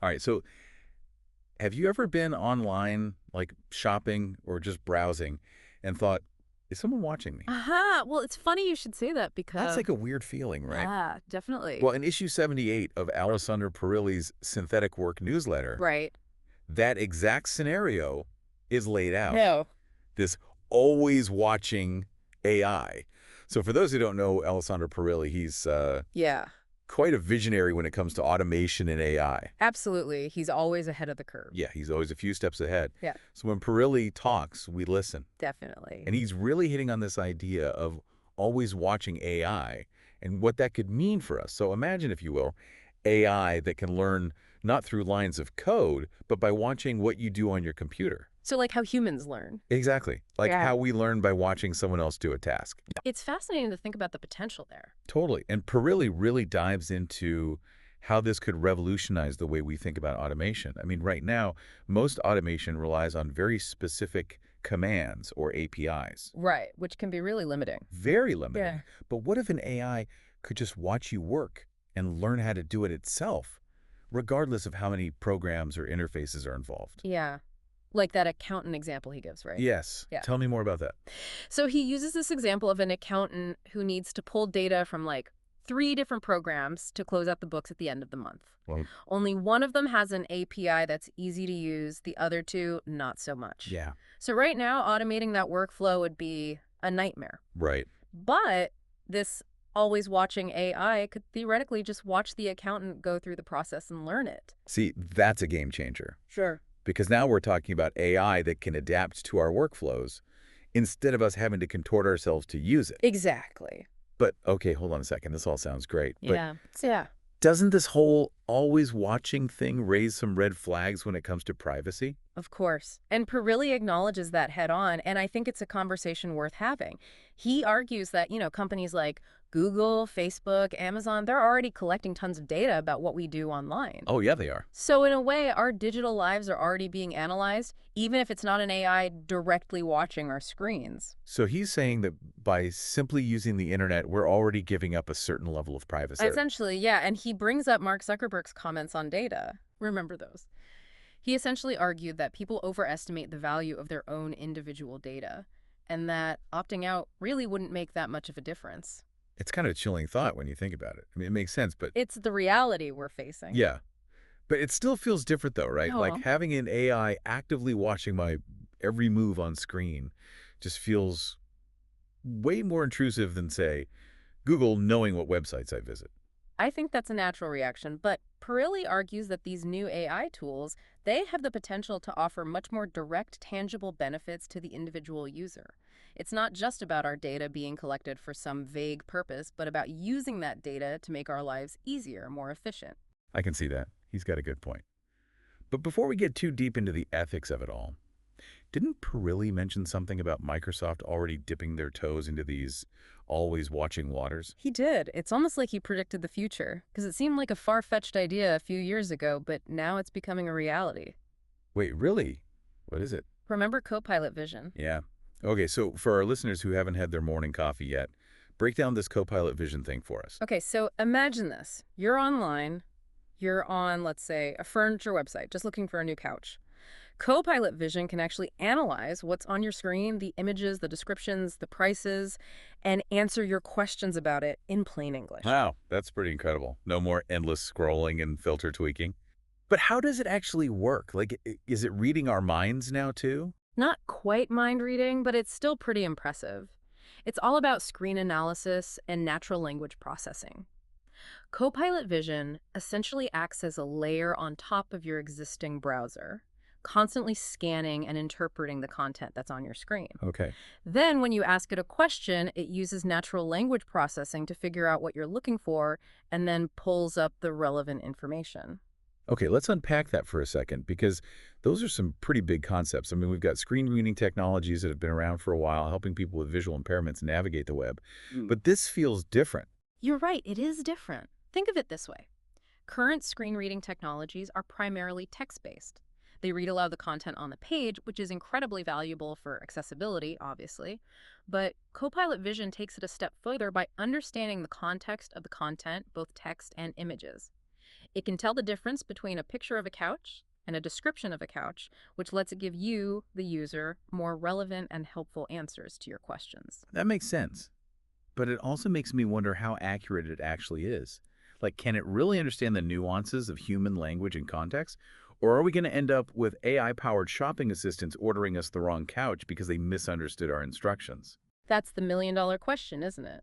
All right, so have you ever been online, like shopping or just browsing, and thought, is someone watching me? Aha! Well, it's funny you should say that That's because like a weird feeling, right? yeah, definitely. Well, in issue 78 of Alessandro Perilli's Synthetic Work newsletter, Right. that exact scenario is laid out. No. This always watching AI. So for those who don't know Alessandro Perilli, he's Yeah, quite a visionary when it comes to automation and AI. absolutely. He's always ahead of the curve. Yeah, he's always a few steps ahead. Yeah, So when Perilli talks, we listen. definitely. And he's really hitting on this idea of always watching AI and what that could mean for us. So imagine, if you will, AI that can learn not through lines of code, but by watching what you do on your computer. So, like how humans learn. Exactly. Like Yeah. how we learn by watching someone else do a task. It's fascinating to think about the potential there. Totally. And Perilli really dives into how this could revolutionize the way we think about automation. I mean, right now, most automation relies on very specific commands or APIs. Right, which can be really limiting. Very limiting. Yeah. But what if an AI could just watch you work and learn how to do it itself, regardless of how many programs or interfaces are involved? Yeah. Like that accountant example he gives, right? Yes. Yeah. Tell me more about that. So he uses this example of an accountant who needs to pull data from like 3 different programs to close out the books at the end of the month. Well, Only one of them has an API that's easy to use, the other two, not so much. yeah. So right now, automating that workflow would be a nightmare. Right. But this always watching AI could theoretically just watch the accountant go through the process and learn it. See, that's a game changer. Sure. Because now we're talking about AI that can adapt to our workflows instead of us having to contort ourselves to use it. Exactly. But, okay, hold on a second. This all sounds great. But Yeah. So yeah. doesn't this whole always watching thing raise some red flags when it comes to privacy? Of course. And Perilli acknowledges that head on, and I think it's a conversation worth having. He argues that, companies like Google, Facebook, Amazon, they're already collecting tons of data about what we do online. Oh, yeah, they are. So in a way, our digital lives are already being analyzed, even if it's not an AI directly watching our screens. So he's saying that by simply using the internet, we're already giving up a certain level of privacy. Essentially, yeah, and he brings up Mark Zuckerberg's comments on data. Remember those. He essentially argued that people overestimate the value of their own individual data, and that opting out really wouldn't make that much of a difference. It's kind of a chilling thought when you think about it. I mean, it makes sense, but It's the reality we're facing. yeah. But it still feels different though, right? Like Oh, having an AI actively watching my every move on screen just feels way more intrusive than, say, Google knowing what websites I visit. I think that's a natural reaction, but Perilli argues that these new AI tools, they have the potential to offer much more direct, tangible benefits to the individual user. It's not just about our data being collected for some vague purpose, but about using that data to make our lives easier, more efficient. I can see that. He's got a good point. But before we get too deep into the ethics of it all, didn't Perilli mention something about Microsoft already dipping their toes into these always watching waters? He did. It's almost like he predicted the future, because it seemed like a far-fetched idea a few years ago, but now it's becoming a reality. Wait, really? What is it? Remember Copilot vision? Yeah. Okay, so for our listeners who haven't had their morning coffee yet, break down this Copilot vision thing for us. Okay, so imagine this. You're online. You're on, let's say, a furniture website, just looking for a new couch. Copilot Vision can actually analyze what's on your screen, the images, the descriptions, the prices, and answer your questions about it in plain English. Wow, that's pretty incredible. No more endless scrolling and filter tweaking. But how does it actually work? Like, is it reading our minds now, too? Not quite mind reading, but it's still pretty impressive. It's all about screen analysis and natural language processing. Copilot Vision essentially acts as a layer on top of your existing browser, constantly scanning and interpreting the content that's on your screen. Okay. Then, when you ask it a question, it uses natural language processing to figure out what you're looking for and then pulls up the relevant information. Okay, let's unpack that for a second because those are some pretty big concepts. I mean, we've got screen reading technologies that have been around for a while, helping people with visual impairments navigate the web. But this feels different. You're right, it is different. Think of it this way. Current screen reading technologies are primarily text-based. They read aloud the content on the page, which is incredibly valuable for accessibility, obviously. But Copilot Vision takes it a step further by understanding the context of the content, both text and images. It can tell the difference between a picture of a couch and a description of a couch, which lets it give you, the user, more relevant and helpful answers to your questions. That makes sense. But it also makes me wonder how accurate it actually is. Like, can it really understand the nuances of human language and context? Or are we going to end up with AI-powered shopping assistants ordering us the wrong couch because they misunderstood our instructions? That's the million-dollar question, isn't it?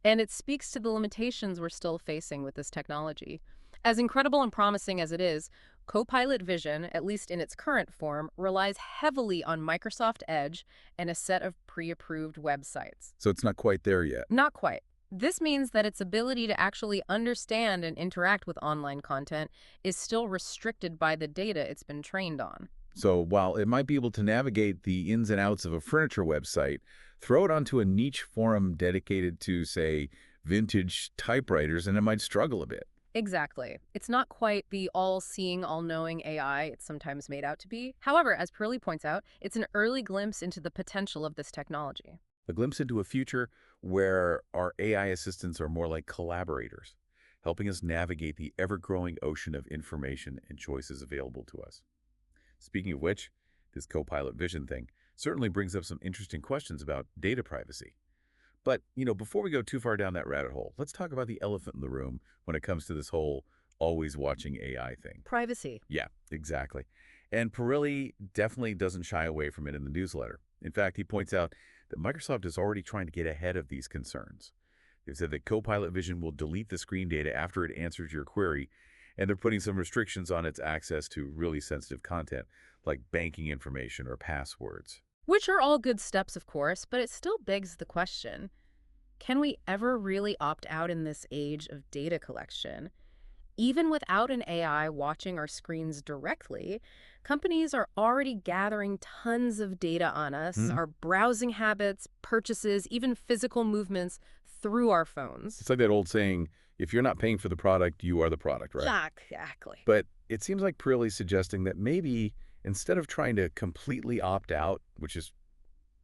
And it speaks to the limitations we're still facing with this technology. As incredible and promising as it is, Copilot Vision, at least in its current form, relies heavily on Microsoft Edge and a set of pre-approved websites. So it's not quite there yet. Not quite. This means that its ability to actually understand and interact with online content is still restricted by the data it's been trained on. So while it might be able to navigate the ins and outs of a furniture website, throw it onto a niche forum dedicated to, say, vintage typewriters, and it might struggle a bit. Exactly. It's not quite the all-seeing, all-knowing AI it's sometimes made out to be. However, as Perilli points out, it's an early glimpse into the potential of this technology. A glimpse into a future where our AI assistants are more like collaborators, helping us navigate the ever-growing ocean of information and choices available to us. Speaking of which, this Copilot Vision thing certainly brings up some interesting questions about data privacy. But, before we go too far down that rabbit hole, let's talk about the elephant in the room when it comes to this whole always watching AI thing. Privacy. Yeah, exactly. And Perilli definitely doesn't shy away from it in the newsletter. In fact, he points out that Microsoft is already trying to get ahead of these concerns. They've said that Copilot Vision will delete the screen data after it answers your query, and they're putting some restrictions on its access to really sensitive content, like banking information or passwords. Which are all good steps, of course, but it still begs the question, can we ever really opt out in this age of data collection? Even without an AI watching our screens directly, companies are already gathering tons of data on us, our browsing habits, purchases, even physical movements through our phones. It's like that old saying, if you're not paying for the product, you are the product, right? Yeah, exactly. But it seems like Perilli's suggesting that maybe instead of trying to completely opt out, which is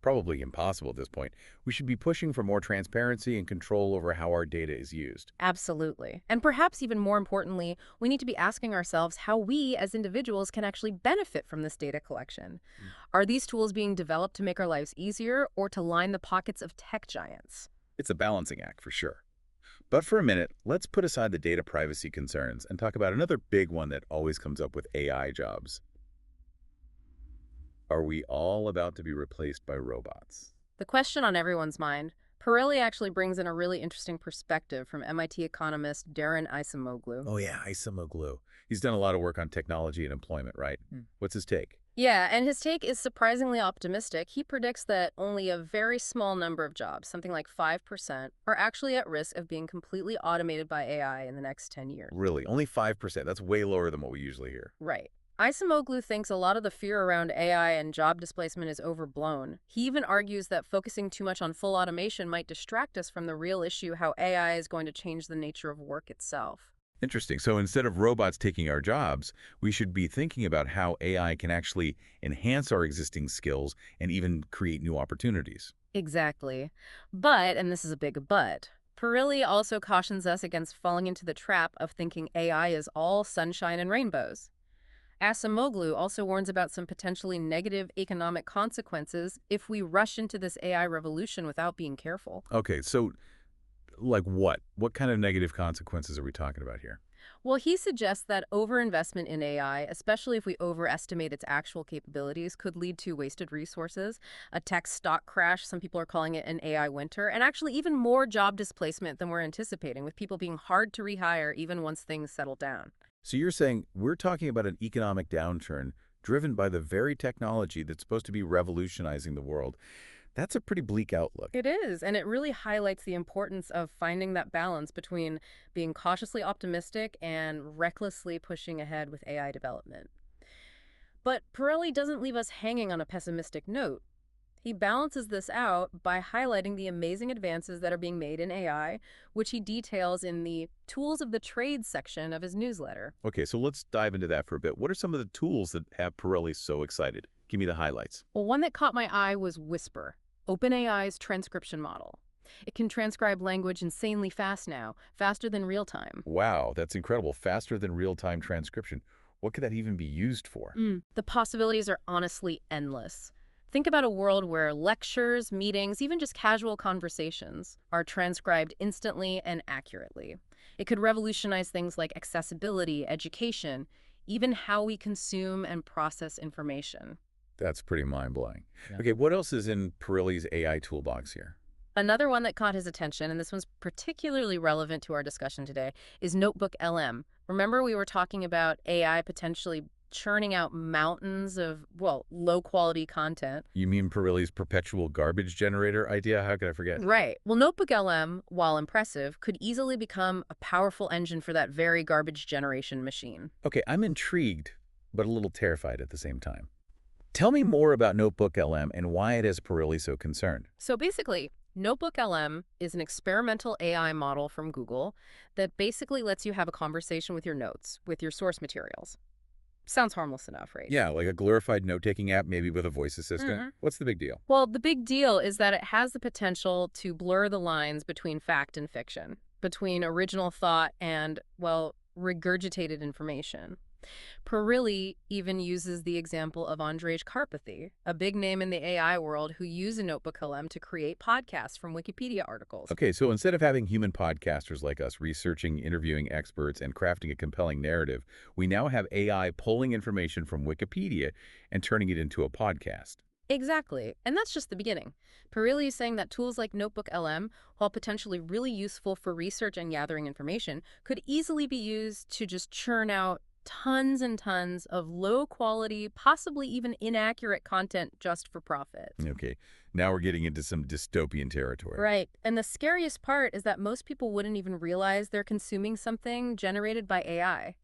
probably impossible at this point, we should be pushing for more transparency and control over how our data is used. Absolutely. And perhaps even more importantly, we need to be asking ourselves how we as individuals can actually benefit from this data collection. Are these tools being developed to make our lives easier or to line the pockets of tech giants? It's a balancing act for sure. But for a minute, let's put aside the data privacy concerns and talk about another big one that always comes up with AI jobs. Are we all about to be replaced by robots? The question on everyone's mind, Perilli actually brings in a really interesting perspective from MIT economist Darren Acemoglu. Oh yeah, Isomoglu. He's done a lot of work on technology and employment, right? What's his take? Yeah, and his take is surprisingly optimistic. He predicts that only a very small number of jobs, something like 5%, are actually at risk of being completely automated by AI in the next 10 years. Really? Only 5%? That's way lower than what we usually hear. Right. Acemoglu thinks a lot of the fear around AI and job displacement is overblown. He even argues that focusing too much on full automation might distract us from the real issue, how AI is going to change the nature of work itself. Interesting. So instead of robots taking our jobs, we should be thinking about how AI can actually enhance our existing skills and even create new opportunities. Exactly. But, and this is a big but, Perilli also cautions us against falling into the trap of thinking AI is all sunshine and rainbows. Acemoglu also warns about some potentially negative economic consequences if we rush into this AI revolution without being careful. Okay, so like what? What kind of negative consequences are we talking about here? Well, he suggests that overinvestment in AI, especially if we overestimate its actual capabilities, could lead to wasted resources, a tech stock crash, some people are calling it an AI winter, and actually even more job displacement than we're anticipating, with people being hard to rehire even once things settle down. So you're saying we're talking about an economic downturn driven by the very technology that's supposed to be revolutionizing the world. That's a pretty bleak outlook. It is, and it really highlights the importance of finding that balance between being cautiously optimistic and recklessly pushing ahead with AI development. But Perilli doesn't leave us hanging on a pessimistic note. He balances this out by highlighting the amazing advances that are being made in AI, which he details in the Tools of the Trade section of his newsletter. Okay, so let's dive into that for a bit. What are some of the tools that have Perilli so excited? Give me the highlights. Well, one that caught my eye was Whisper, OpenAI's transcription model. It can transcribe language insanely fast now, faster than real time. Wow, that's incredible. Faster than real-time transcription. What could that even be used for? The possibilities are honestly endless. Think about a world where lectures, meetings, even just casual conversations are transcribed instantly and accurately. It could revolutionize things like accessibility, education, even how we consume and process information. That's pretty mind-blowing. Yeah. Okay, what else is in Perilli's AI toolbox here? Another one that caught his attention, and this one's particularly relevant to our discussion today, is NotebookLM. Remember we were talking about AI potentially churning out mountains of, well, low-quality content? You mean Perilli's perpetual garbage generator idea? How could I forget? Right. Well, NotebookLM, while impressive, could easily become a powerful engine for that very garbage generation machine. Okay, I'm intrigued, but a little terrified at the same time. Tell me more about NotebookLM and why it has Perilli so concerned. So basically, NotebookLM is an experimental AI model from Google that basically lets you have a conversation with your notes, with your source materials. Sounds harmless enough, right? Yeah, like a glorified note-taking app, maybe with a voice assistant. What's the big deal? Well, the big deal is that it has the potential to blur the lines between fact and fiction, between original thought and, well, regurgitated information. Perilli even uses the example of Andrzej Karpathy, a big name in the AI world who used a NotebookLM to create podcasts from Wikipedia articles. Okay, so instead of having human podcasters like us researching, interviewing experts, and crafting a compelling narrative, we now have AI pulling information from Wikipedia and turning it into a podcast. Exactly, and that's just the beginning. Perilli is saying that tools like NotebookLM, while potentially really useful for research and gathering information, could easily be used to just churn out tons and tons of low quality, possibly even inaccurate content just for profit. Okay, now we're getting into some dystopian territory. Right. And the scariest part is that most people wouldn't even realize they're consuming something generated by AI.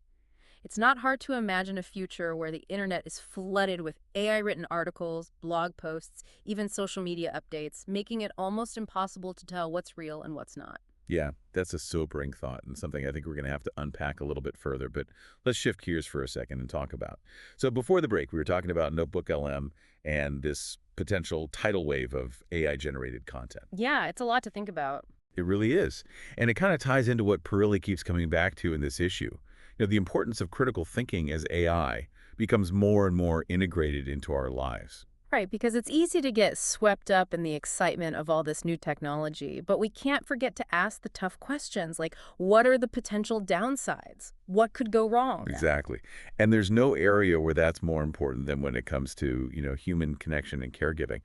It's not hard to imagine a future where the internet is flooded with AI-written articles, blog posts, even social media updates, making it almost impossible to tell what's real and what's not. Yeah, that's a sobering thought and something I think we're going to have to unpack a little bit further, but let's shift gears for a second and talk about. So before the break, we were talking about NotebookLM and this potential tidal wave of AI-generated content. Yeah, it's a lot to think about. It really is. And it kind of ties into what Perilli keeps coming back to in this issue. The importance of critical thinking as AI becomes more and more integrated into our lives. Right, because it's easy to get swept up in the excitement of all this new technology, but we can't forget to ask the tough questions like, what are the potential downsides? What could go wrong? Exactly. And there's no area where that's more important than when it comes to, human connection and caregiving,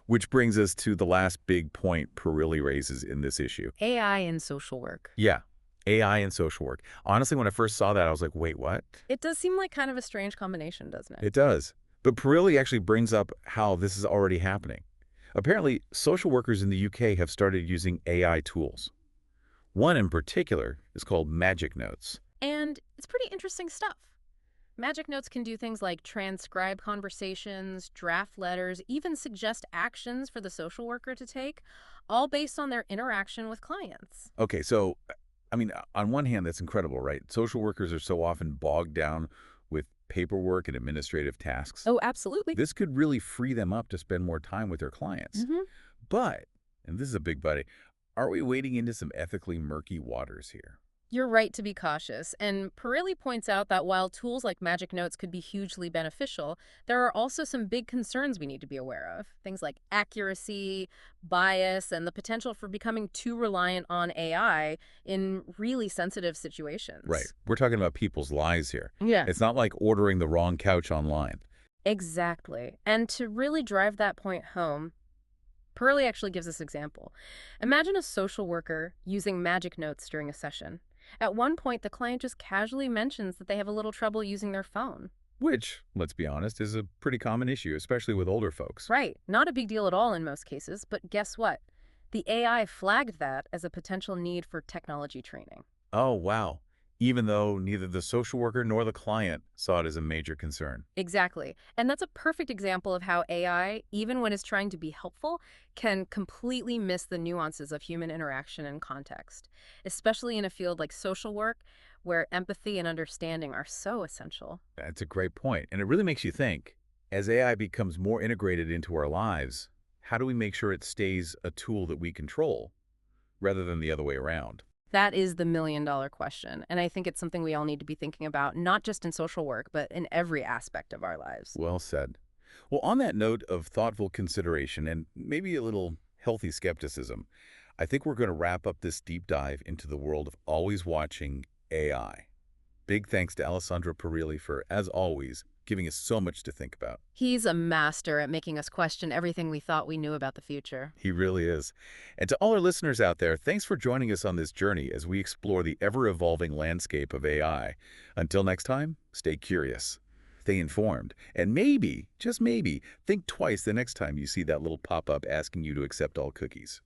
which brings us to the last big point Perilli raises in this issue. AI in social work. Yeah, AI and social work. Honestly, when I first saw that, I was like, wait, what? It does seem like kind of a strange combination, doesn't it? It does. But Perilli actually brings up how this is already happening. Apparently, social workers in the UK have started using AI tools. One in particular is called Magic Notes. And it's pretty interesting stuff. Magic Notes can do things like transcribe conversations, draft letters, even suggest actions for the social worker to take, all based on their interaction with clients. Okay, so, on one hand, that's incredible, right? Social workers are so often bogged down with paperwork and administrative tasks. Oh, absolutely. This could really free them up to spend more time with their clients. But, and this is a big buddy, are we wading into some ethically murky waters here? You're right to be cautious, and Perilli points out that while tools like Magic Notes could be hugely beneficial, there are also some big concerns we need to be aware of. Things like accuracy, bias, and the potential for becoming too reliant on AI in really sensitive situations. Right. We're talking about people's lives here. Yeah. It's not like ordering the wrong couch online. Exactly. And to really drive that point home, Perilli actually gives this example. Imagine a social worker using Magic Notes during a session. At one point, the client just casually mentions that they have a little trouble using their phone. Which, let's be honest, is a pretty common issue, especially with older folks. Right. Not a big deal at all in most cases, but guess what? The AI flagged that as a potential need for technology training. Oh, wow. Even though neither the social worker nor the client saw it as a major concern. Exactly. And that's a perfect example of how AI, even when it's trying to be helpful, can completely miss the nuances of human interaction and context, especially in a field like social work, where empathy and understanding are so essential. That's a great point. And it really makes you think, as AI becomes more integrated into our lives, how do we make sure it stays a tool that we control rather than the other way around? That is the million-dollar question, and I think it's something we all need to be thinking about, not just in social work, but in every aspect of our lives. Well said. Well, on that note of thoughtful consideration and maybe a little healthy skepticism, I think we're going to wrap up this deep dive into the world of always watching AI. Big thanks to Alessandro Perilli for, as always, giving us so much to think about. He's a master at making us question everything we thought we knew about the future. He really is. And to all our listeners out there, thanks for joining us on this journey as we explore the ever-evolving landscape of AI. Until next time, stay curious, stay informed, and maybe, just maybe, think twice the next time you see that little pop-up asking you to accept all cookies.